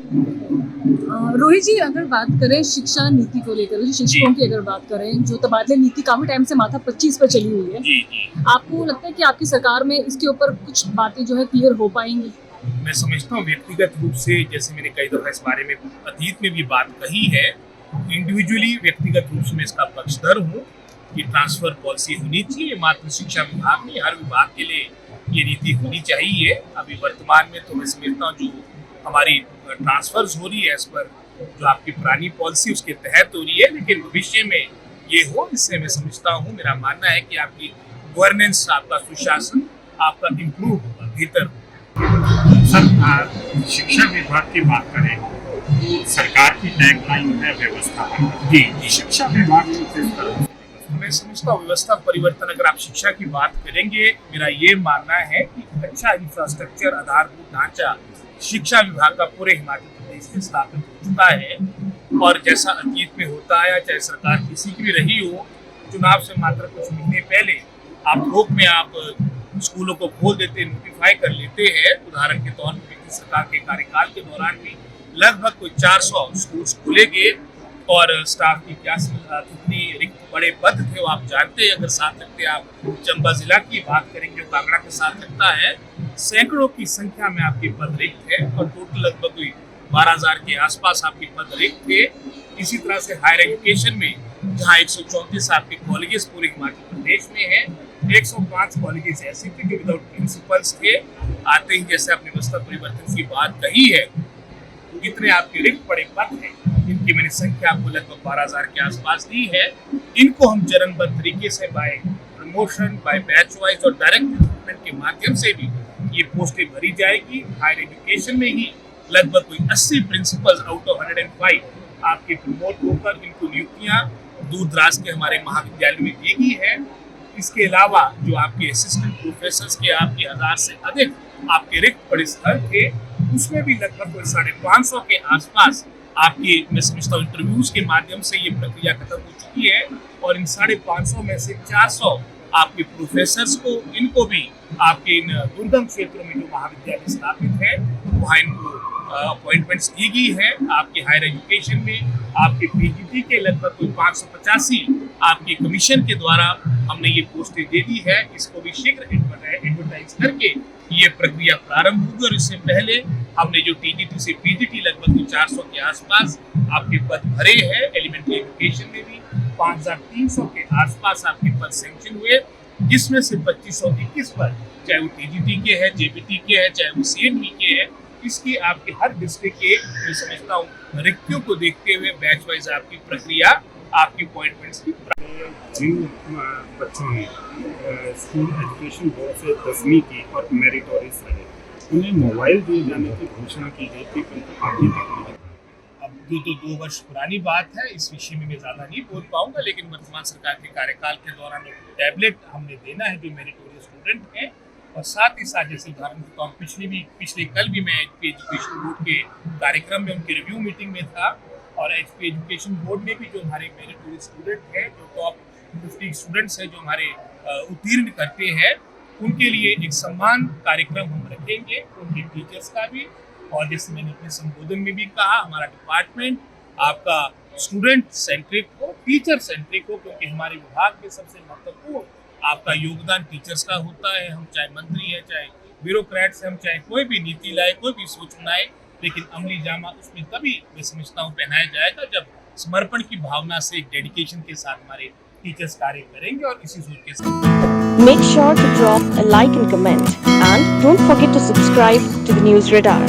रोहित जी, अगर बात करें शिक्षा नीति को लेकर, जो शिक्षकों की अगर बात करें, जो तबादले नीति काफी टाइम से माथा 25 पर चली हुई है, जी जी, आपको लगता है कि आपकी सरकार में इसके ऊपर कुछ बातें जो है क्लियर हो पाएंगी? मैं समझता हूँ व्यक्तिगत रूप से, जैसे मैंने कई दफा इस बारे में अतीत में भी बात कही है, इंडिविजुअली व्यक्तिगत रूप से मैं इसका पक्षधर हूँ कि ट्रांसफर पॉलिसी होनी चाहिए। मात्र शिक्षा विभाग नहीं, हर विभाग के लिए ये नीति होनी चाहिए। अभी वर्तमान में तो मैं समझता हूँ जो हमारी ट्रांसफर्स हो रही है इस पर जो आपकी पुरानी पॉलिसी उसके तहत हो रही है, लेकिन भविष्य में ये हो, इससे मैं समझता हूँ, मेरा मानना है कि आपकी गवर्नेंस, आपका सुशासन आपका इम्प्रूव होगा, बेहतर होगा। सर, शिक्षा विभाग की बात करें तो सरकार की टैगलाइन है व्यवस्था। जी, शिक्षा विभाग में किस तरह मैं समझता हूँ व्यवस्था परिवर्तन, अगर आप शिक्षा की बात करेंगे, मेरा ये मानना है कि अच्छा इंफ्रास्ट्रक्चर, आधारभूत ढांचा शिक्षा विभाग का पूरे हिमाचल प्रदेश में स्थापित हो चुका है। और जैसा अतीत में होता है, चाहे सरकार किसी की भी रही हो, चुनाव से मात्र कुछ महीने पहले आप थोक में आप स्कूलों को खोल देते, नोटिफाई कर लेते हैं। उदाहरण के तौर पर सरकार के कार्यकाल के दौरान भी लगभग कोई 400 स्कूल खोले गए और स्टाफ की क्या कितनी रिक्त बड़े पद थे वो आप जानते हैं। अगर साथ लगते आप चंबा जिला की बात करेंगे जो कांगड़ा के साथ लगता है, सैकड़ों की संख्या में आपके पद रिक्त है और टोटल लगभग 12,000 के आसपास आपके पद रिक्त थे। इसी तरह से हायर एजुकेशन में जहाँ 134 आपके कॉलेजेस पूरे हिमाचल प्रदेश में है, 105 कॉलेजेस ऐसे थे जो विदाउट प्रिंसिपल्स थे। आते ही जैसे आपने व्यवस्था परिवर्तन की बात कही है, कितने आपके रिक्त पड़े पद हैं, इनकी मैंने संख्या आपको लगभग 12,000 के आसपास दी है। इनको हम चरणबद्ध तरीके से by promotion, by batch wise और डायरेक्ट रिक्रूटमेंट के माध्यम से भी ये पोस्टें भरी जाएगी। हायर एजुकेशन में ही लगभग कोई 80 प्रिंसिपल्स आउट ऑफ 105 आपके प्रमोट होकर इनको नियुक्तियां दूर दराज के हमारे महाविद्यालय में दी गई है। इसके अलावा जो आपके असिस्टेंट प्रोफेसर के आपके 1000 से अधिक आपके रिक्त पड़े स्थल थे, उसमें भी लगभग 550 के आसपास आपकी, मैं समझता हूँ, इंटरव्यूज के माध्यम से ये प्रक्रिया खत्म हो चुकी है। और इन 550 में से 400 आपके प्रोफेसर्स को, इनको भी आपके इन दुर्गम क्षेत्रों में जो महाविद्यालय स्थापित है वहाँ इनको अपॉइंटमेंट्स दी गई है। आपके हायर एजुकेशन में आपके पीजीटी के लगभग कोई 585 आपके कमीशन के द्वारा हमने ये पोस्टें दे दी है। इसको भी शीघ्र एडवर्टाइज करके ये प्रक्रिया प्रारंभ होगी। और इससे पहले हमने जो टीजीटी से पीजीटी लगभग 400 के आसपास आपके पद भरे हैं। एलिमेंट्री एजुकेशन में भी 5,300 के आसपास आपके पद सैंक्शन हुए, जिसमें से 2,521 पद, चाहे वो टीजीटी के हैं, जेबीटी के हैं, चाहे वो सीएनवी के हैं, इसकी आपके हर डिस्ट्रिक्ट के, मैं समझता हूँ, रिक्तियों को देखते हुए बैच वाइज आपकी प्रक्रिया, आपकी अपॉइंटमेंट्स की जिन बच्चों ने स्कूल एजुकेशन बोर्ड से 10वीं की और मेरिटोरियस रहे, उन्हें मोबाइल दिए जाने की घोषणा की गई थी, किंतु अभी तक नहीं। अब ये तो 2 वर्ष पुरानी बात है, इस विषय में मैं ज़्यादा नहीं बोल पाऊंगा, लेकिन वर्तमान सरकार के कार्यकाल के दौरान टैबलेट हमने देना है जो मेरिटोरियस स्टूडेंट हैं। और साथ ही साथ जैसे उदाहरण के तौर पिछले कल भी मैं एचपी एजुकेशन बोर्ड के कार्यक्रम में उनकी रिव्यू मीटिंग में था, और एचपी एजुकेशन बोर्ड ने भी जो हमारे मेरिटोरियस स्टूडेंट हैं, जो टॉप 50 स्टूडेंट्स हैं जो हमारे उत्तीर्ण करते हैं, उनके लिए एक सम्मान कार्यक्रम हम रखेंगे, उनके टीचर्स का भी। और जैसे मैंने अपने संबोधन में भी कहा, हमारा डिपार्टमेंट आपका स्टूडेंट सेंट्रिक हो, टीचर सेंट्रिक हो, क्योंकि हमारे विभाग में सबसे महत्वपूर्ण आपका योगदान टीचर्स का होता है। हम चाहे मंत्री हैं, चाहे ब्यूरोक्रेट्स हैं, हम चाहे कोई भी नीति लाए, कोई भी सोच बनाए, लेकिन अमली जामा उसमें तभी, मैं समझता हूँ, पहनाया जाएगा जब समर्पण की भावना से, डेडिकेशन के साथ हमारे टीचर्स कार्य करेंगे। और इसी सोच के साथ Make sure to drop a like and comment, and don't forget to subscribe to the News Radar.